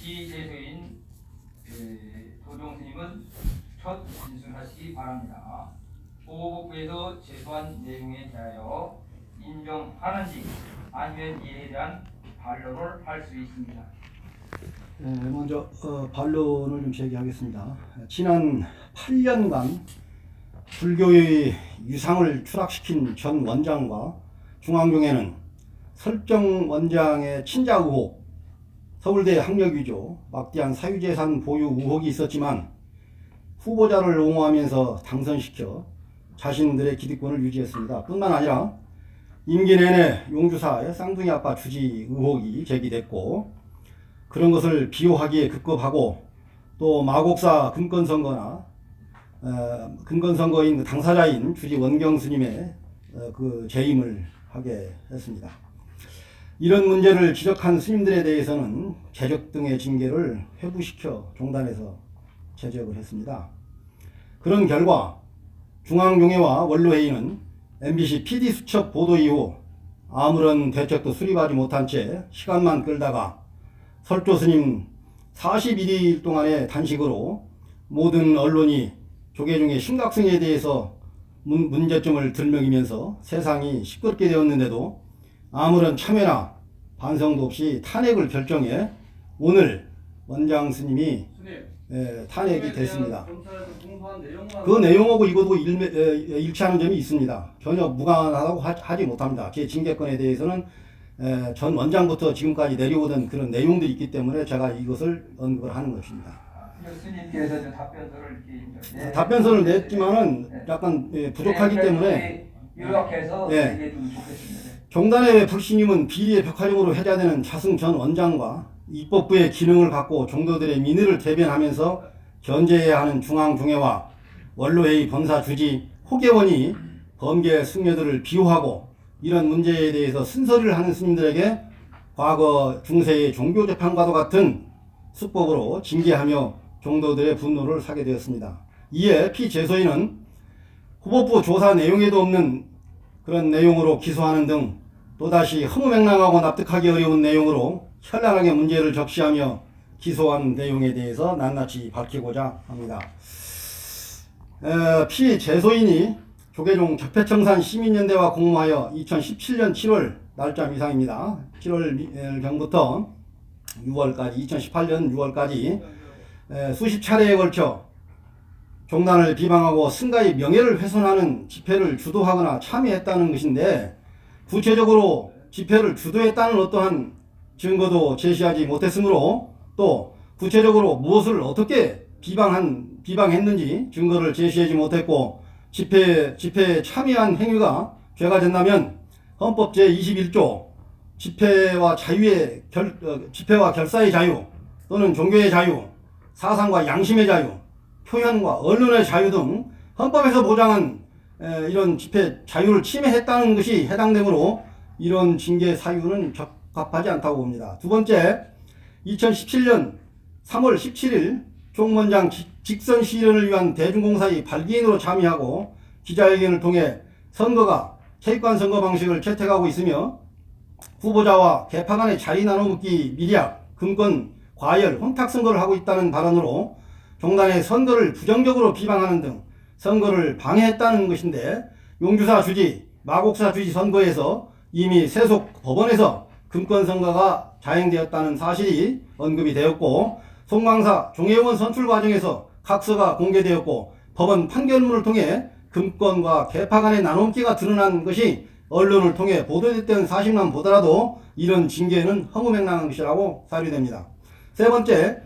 피재소인 도종 스님은 첫 진술하시기 바랍니다. 보호복부에서 제소한 내용에 대하여 인정하는지 아니면 이에 대한 반론을 할 수 있습니다. 먼저 반론을 좀 제기하겠습니다. 지난 8년간 불교의 유상을 추락시킨 전 원장과 중앙종회는 설정 원장의 친자 의혹, 서울대 학력위조, 막대한 사유재산 보유 의혹이 있었지만 후보자를 옹호하면서 당선시켜 자신들의 기득권을 유지했습니다. 뿐만 아니라 임기 내내 용주사의 쌍둥이 아빠 주지 의혹이 제기됐고, 그런 것을 비호하기에 급급하고 또 마곡사 금권선거나 금권선거인 당사자인 주지 원경 스님의 그 재임을 하게 했습니다. 이런 문제를 지적한 스님들에 대해서는 재적 등의 징계를 회부시켜 종단에서 제적을 했습니다. 그런 결과 중앙종회와 원로회의는 MBC PD수첩 보도 이후 아무런 대책도 수립하지 못한 채 시간만 끌다가 설조스님 41일 동안의 단식으로 모든 언론이 조계종의 심각성에 대해서 문제점을 들먹이면서 세상이 시끄럽게 되었는데도 아무런 참여나 반성도 없이 탄핵을 결정해 오늘 원장 스님이 탄핵이 됐습니다. 그 내용하고 이것도 일치하는 점이 있습니다. 전혀 무관하다고 하지 못합니다. 제 징계권에 대해서는 전 원장부터 지금까지 내려오던 그런 내용들이 있기 때문에 제가 이것을 언급을 하는 것입니다. 스님께서 답변서를 냈지만은 약간 부족하기 때문에 요약해서 얘기해주면 좋겠습니다. 종단의 불신임은 비리의 벽화용으로 회자되는 차승 전 원장과 입법부의 기능을 갖고 종도들의 민의를 대변하면서 견제해야 하는 중앙종회와 원로회의 본사 주지 호계원이 범계 승려들을 비호하고 이런 문제에 대해서 쓴소리를 하는 스님들에게 과거 중세의 종교재판과도 같은 수법으로 징계하며 종도들의 분노를 사게 되었습니다. 이에 피재소인은 후보부 조사 내용에도 없는 그런 내용으로 기소하는 등 또다시 허무맹랑하고 납득하기 어려운 내용으로 현란하게 문제를 적시하며 기소한 내용에 대해서 낱낱이 밝히고자 합니다. 피재소인이 조계종 적폐청산 시민연대와 공모하여 2017년 7월 날짜 이상입니다. 7월경부터 6월까지 2018년 6월까지 수십 차례에 걸쳐 종단을 비방하고 승가의 명예를 훼손하는 집회를 주도하거나 참여했다는 것인데, 구체적으로 집회를 주도했다는 어떠한 증거도 제시하지 못했으므로 또 구체적으로 무엇을 어떻게 비방했는지 증거를 제시하지 못했고, 집회에 참여한 행위가 죄가 된다면 헌법 제21조 집회와 결사의 자유 또는 종교의 자유, 사상과 양심의 자유, 표현과 언론의 자유 등 헌법에서 보장한 이런 집회 자유를 침해했다는 것이 해당되므로 이런 징계 사유는 적합하지 않다고 봅니다. 두 번째, 2017년 3월 17일 종원장 직선 실현을 위한 대중공사의 발기인으로 참여하고 기자회견을 통해 선거가 체육관 선거 방식을 채택하고 있으며 후보자와 개파 간의 자리 나눠먹기 미리약, 금권, 과열, 혼탁 선거를 하고 있다는 발언으로 종단의 선거를 부정적으로 비방하는 등 선거를 방해했다는 것인데, 용주사 주지, 마곡사 주지 선거에서 이미 세속 법원에서 금권 선거가 자행되었다는 사실이 언급이 되었고, 송광사 종회원 선출 과정에서 각서가 공개되었고, 법원 판결문을 통해 금권과 개파 간의 나눔기가 드러난 것이 언론을 통해 보도됐던 사실만 보더라도 이런 징계는 허무맹랑한 것이라고 사료됩니다. 세 번째,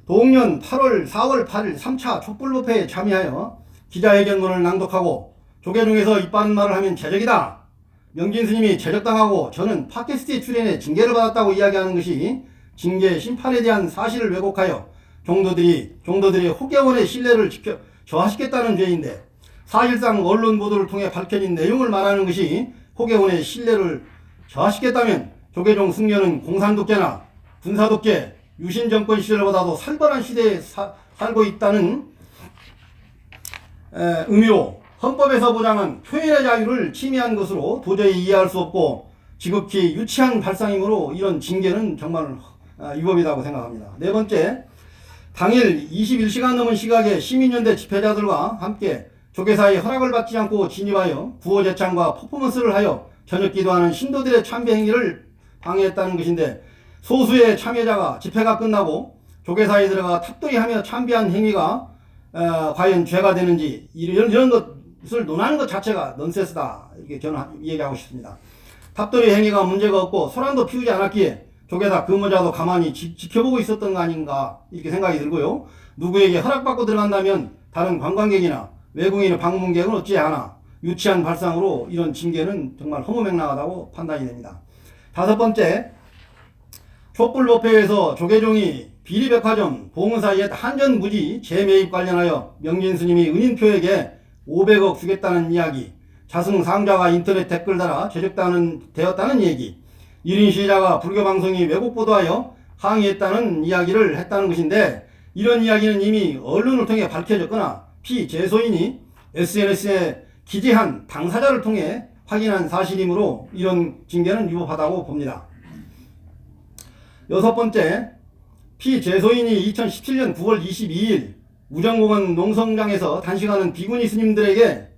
동년 4월 8일 3차 촛불법회에 참여하여 기자회견문을 낭독하고 조계종에서 이빠른 말을 하면 제적이다, 명진 스님이 제적당하고 저는 팟캐스트에 출연해 징계를 받았다고 이야기하는 것이 징계 심판에 대한 사실을 왜곡하여 종도들의 호계원의 신뢰를 저하시켰다는 죄인데, 사실상 언론 보도를 통해 밝혀진 내용을 말하는 것이 호계원의 신뢰를 저하시켰다면 조계종 승려는 공산독재나 군사독재, 유신정권 시절보다도 살벌한 시대에 살고 있다는 의미로 헌법에서 보장한 표현의 자유를 침해한 것으로 도저히 이해할 수 없고 지극히 유치한 발상이므로 이런 징계는 정말 위법이라고 생각합니다. 네 번째, 당일 21시간 넘은 시각에 시민연대 집회자들과 함께 조계사의 허락을 받지 않고 진입하여 구호제창과 퍼포먼스를 하여 저녁 기도하는 신도들의 참배 행위를 방해했다는 것인데, 소수의 참여자가 집회가 끝나고 조계사에 들어가 탑돌이하며 참배한 행위가 과연 죄가 되는지, 이런 것을 논하는 것 자체가 넌센스다, 이렇게 저는 얘기하고 싶습니다. 탑돌이 행위가 문제가 없고 소란도 피우지 않았기에 조계사 근무자도 가만히 지켜보고 있었던 거 아닌가, 이렇게 생각이 들고요. 누구에게 허락받고 들어간다면 다른 관광객이나 외국인의 방문객은 어찌 하나 유치한 발상으로 이런 징계는 정말 허무맹랑하다고 판단이 됩니다. 다섯 번째, 촛불법회에서 조계종이 비리백화점, 봉은사 옛 한전무지 재매입 관련하여 명진 스님이 은인표에게 500억 주겠다는 이야기, 자승상자가 인터넷 댓글 달아 되었다는 얘기, 1인 시위자가 불교방송이 왜곡 보도하여 항의했다는 이야기를 했다는 것인데, 이런 이야기는 이미 언론을 통해 밝혀졌거나 피재소인이 SNS에 기재한 당사자를 통해 확인한 사실이므로 이런 징계는 위법하다고 봅니다. 여섯 번째, 피재소인이 2017년 9월 22일 우정공원 농성장에서 단식하는 비구니 스님들에게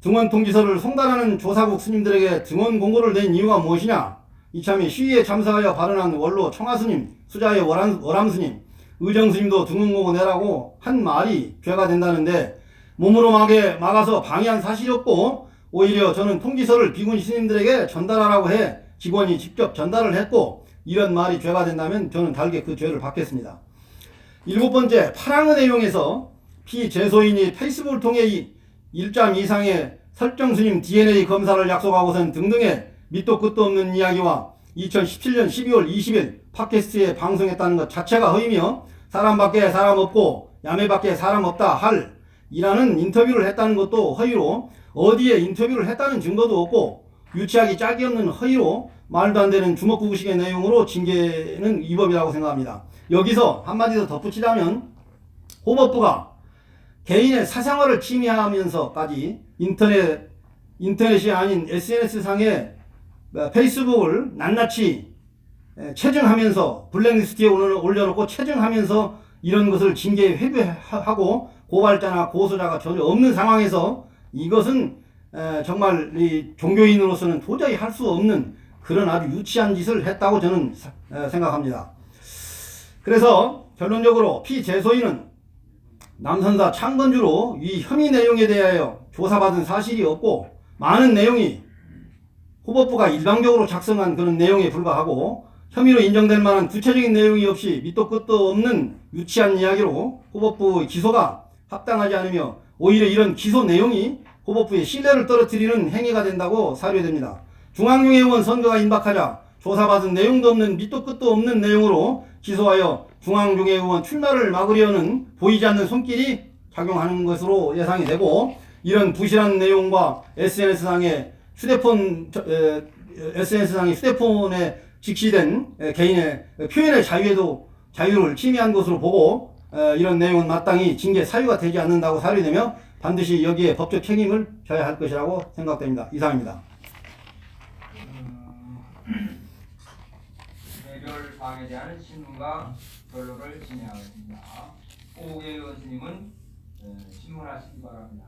등원 통지서를 송달하는 조사국 스님들에게 등원 공고를 낸 이유가 무엇이냐? 이참에 시위에 참석하여 발언한 원로 청하스님, 수자의 월암스님, 의정스님도 등원 공고 내라고 한 말이 죄가 된다는데, 몸으로 막아서 방해한 사실이 없고 오히려 저는 통지서를 비구니 스님들에게 전달하라고 해 직원이 직접 전달을 했고, 이런 말이 죄가 된다면 저는 달게 그 죄를 받겠습니다. 일곱 번째, 파랑의 내용에서 피재소인이 페이스북을 통해 1점 이상의 설정스님 DNA 검사를 약속하고선 등등의 밑도 끝도 없는 이야기와 2017년 12월 20일 팟캐스트에 방송했다는 것 자체가 허위며, 사람 밖에 사람 없고 야매 밖에 사람 없다 할 이라는 인터뷰를 했다는 것도 허위로, 어디에 인터뷰를 했다는 증거도 없고 유치하기 짝이 없는 허위로 말도 안 되는 주먹구구식의 내용으로 징계는 위법이라고 생각합니다. 여기서 한마디 더 덧붙이자면, 호법부가 개인의 사생활을 침해하면서까지 인터넷이 아닌 SNS상에 페이스북을 낱낱이 체증하면서 블랙리스트에 올려놓고 체증하면서 이런 것을 징계에 회부하고 고발자나 고소자가 전혀 없는 상황에서 이것은 정말 이 종교인으로서는 도저히 할 수 없는 그런 아주 유치한 짓을 했다고 저는 생각합니다. 그래서 결론적으로 피재소인은 남선사 창건주로 이 혐의 내용에 대하여 조사받은 사실이 없고, 많은 내용이 호법부가 일방적으로 작성한 그런 내용에 불과하고 혐의로 인정될 만한 구체적인 내용이 없이 밑도 끝도 없는 유치한 이야기로 호법부 기소가 합당하지 않으며, 오히려 이런 기소 내용이 호법부의 신뢰를 떨어뜨리는 행위가 된다고 사료됩니다. 중앙중의원 선거가 임박하자 조사받은 내용도 없는 밑도 끝도 없는 내용으로 기소하여 중앙중의원 출마를 막으려는 보이지 않는 손길이 작용하는 것으로 예상이 되고, 이런 부실한 내용과 SNS상의 휴대폰에 직시된 개인의 표현의 자유를 침해한 것으로 보고, 이런 내용은 마땅히 징계 사유가 되지 않는다고 사료되며 반드시 여기에 법적 책임을 져야 할 것이라고 생각됩니다. 이상입니다. 개별 사항에 대한 신문과 변론을 진행하겠습니다. 오계 의원님은 신문하시기 바랍니다.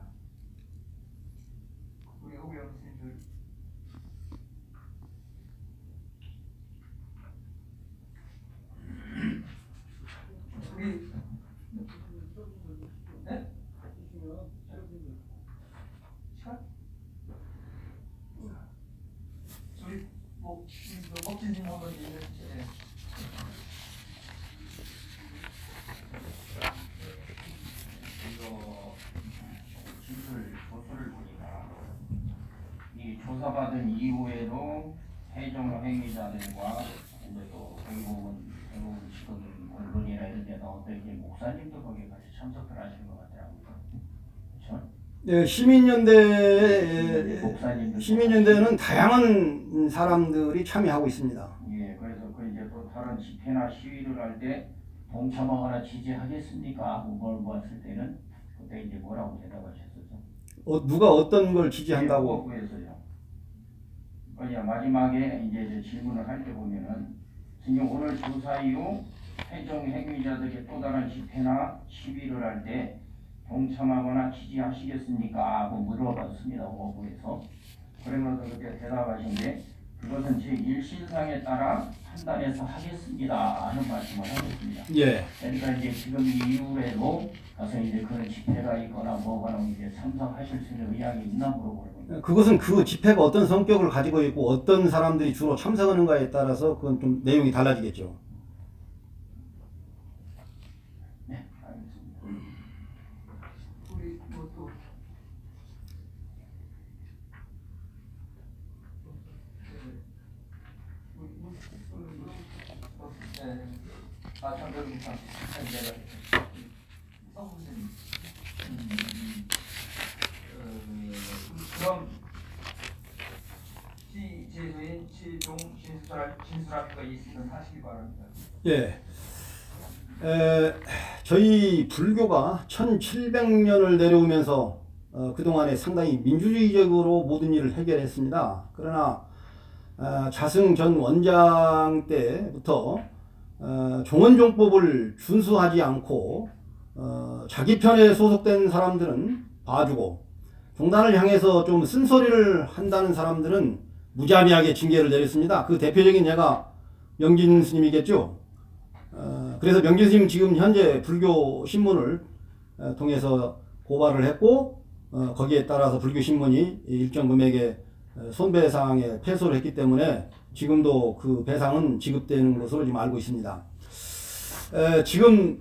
우리 오계 의원님들 우리 네? 시간? 우리 법진님 한번 얘기해 주세요. 이거 조서를 보니까 이 조사받은 이후에도 해정 행위자들과 또 대부분 지금 언론이나 이런 데 나왔던 이제 목사님도 거기에 같이 참석을 하신 것 같더라고요. 그렇죠? 네, 시민연대는 다양한 사람들이 참여하고 있습니다. 예, 그래서 그 이제 또 다른 집회나 시위를 할 때 동참하거나 지지하겠습니까? 하고 물어봤을 때는 그때 이제 뭐라고 대답하셨었죠? 누가 어떤 걸 지지한다고? 후에서요. 그러니까 마지막에 이제 질문을 할 때 보면은 스님 오늘 조사 이후 회정 행위자들의 또 다른 집회나 시위를 할 때 동참하거나 지지하시겠습니까? 하고 물어봤습니다. 법원에서. 그러면서 그때 대답하신데 그것은 제1신상에 따라 판단해서 하겠습니다 하는 말씀을 하셨습니다. 예. 그러니까 이제 지금 이후에도 가서 이제 그런 집회가 있거나 뭐거나 이제 참석하실 수 있는 의향이 있나 물어보는 겁니다. 그것은 그 집회가 어떤 성격을 가지고 있고 어떤 사람들이 주로 참석하는가에 따라서 그건 좀 내용이 달라지겠죠. 네, 알겠습니다. 우리 뭐또 장별입니다. 내가 선생님. 그럼 시제도인 시종 진술합의가 있으면 하시기 바랍니다. 예. 저희 불교가 1700년을 내려오면서 그동안에 상당히 민주주의적으로 모든 일을 해결했습니다. 그러나 자승 전 원장 때부터 종원종법을 준수하지 않고 자기 편에 소속된 사람들은 봐주고 종단을 향해서 좀 쓴소리를 한다는 사람들은 무자비하게 징계를 내렸습니다. 그 대표적인 예가 명진 스님이겠죠. 그래서 명진 스님 지금 현재 불교 신문을 통해서 고발을 했고 거기에 따라서 불교 신문이 일정 금액의 손배상에 패소를 했기 때문에 지금도 그 배상은 지급되는 것으로 지금 알고 있습니다. 지금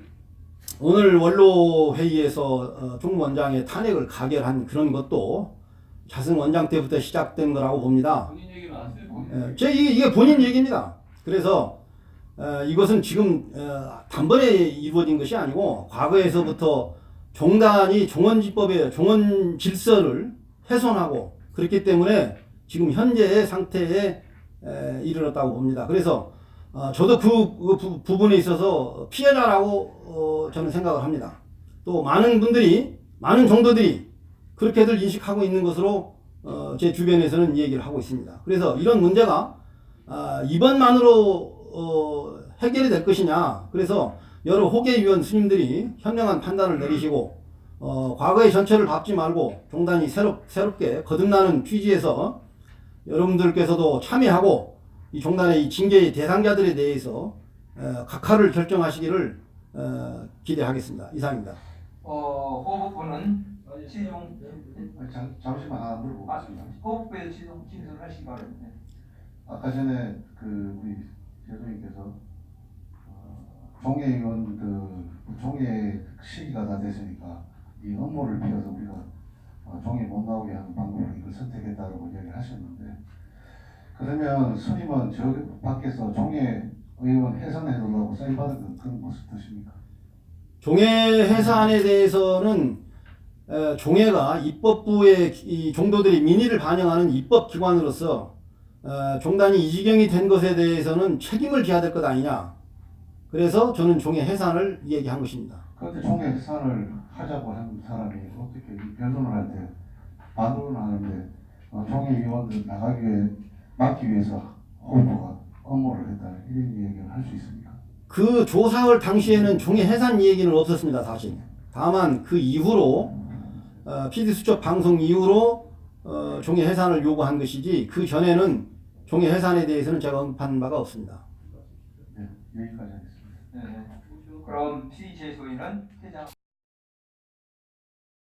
오늘 원로 회의에서 종 원장의 탄핵을 가결한 그런 것도 자승 원장 때부터 시작된 거라고 봅니다. 본인 얘기 나왔어요. 이게 본인 얘기입니다. 그래서 이것은 지금 단번에 이루어진 것이 아니고 과거에서부터 종단이 종원지법의 종원 질서를 훼손하고 그렇기 때문에 지금 현재의 상태에 이르렀다고 봅니다. 그래서 저도 그 부분에 있어서 피해자라고 저는 생각을 합니다. 또 많은 분들이 많은 종도들이 그렇게들 인식하고 있는 것으로 제 주변에서는 얘기를 하고 있습니다. 그래서 이런 문제가 이번만으로 해결이 될 것이냐. 그래서 여러 호계위원 스님들이 현명한 판단을 내리시고 과거의 전철을 밟지 말고 종단이 새롭게 거듭나는 취지에서 여러분들께서도 참여하고 이 종단의 이 징계의 대상자들에 대해서 각하를 결정하시기를 기대하겠습니다. 이상입니다. 호법부는 시종 잠시만 하나 물어보겠습니다. 호법부에 시종 진술을 하시기 바랍니다. 아까 전에 우리 제도님께서 종회의원 종회 시기가 다 됐으니까 이 업무를 비워서 우리가 종회 못 나오게 하는 방법으로 이걸 선택했다고 이야기를 하셨는데 그러면 스님은 저 밖에서 종회 의원 해산해달라고 사인받은 건 그건 무슨 뜻입니까? 종회 해산에 대해서는 종회가 입법부의 이 종도들이 민의를 반영하는 입법기관으로서 종단이 이 지경이 된 것에 대해서는 책임을 져야 될 것 아니냐. 그래서 저는 종회 해산을 얘기한 것입니다. 그런데 종회 해산을 하자고 하는 사람이 어떻게 이 변론을 할 때 반론을 하는데 종회의원들 막기 위해서 홍보가 업무를 했다 이런 얘기를 할 수 있습니까? 그 조사할 당시에는 종회 해산 얘기는 없었습니다. 사실. 다만 그 이후로 PD수첩 방송 이후로 종회 해산을 요구한 것이지 그 전에는 종회 해산에 대해서는 제가 언급한 바가 없습니다. 네, 여기까지 하겠습니다. 그럼 시제소인은 회장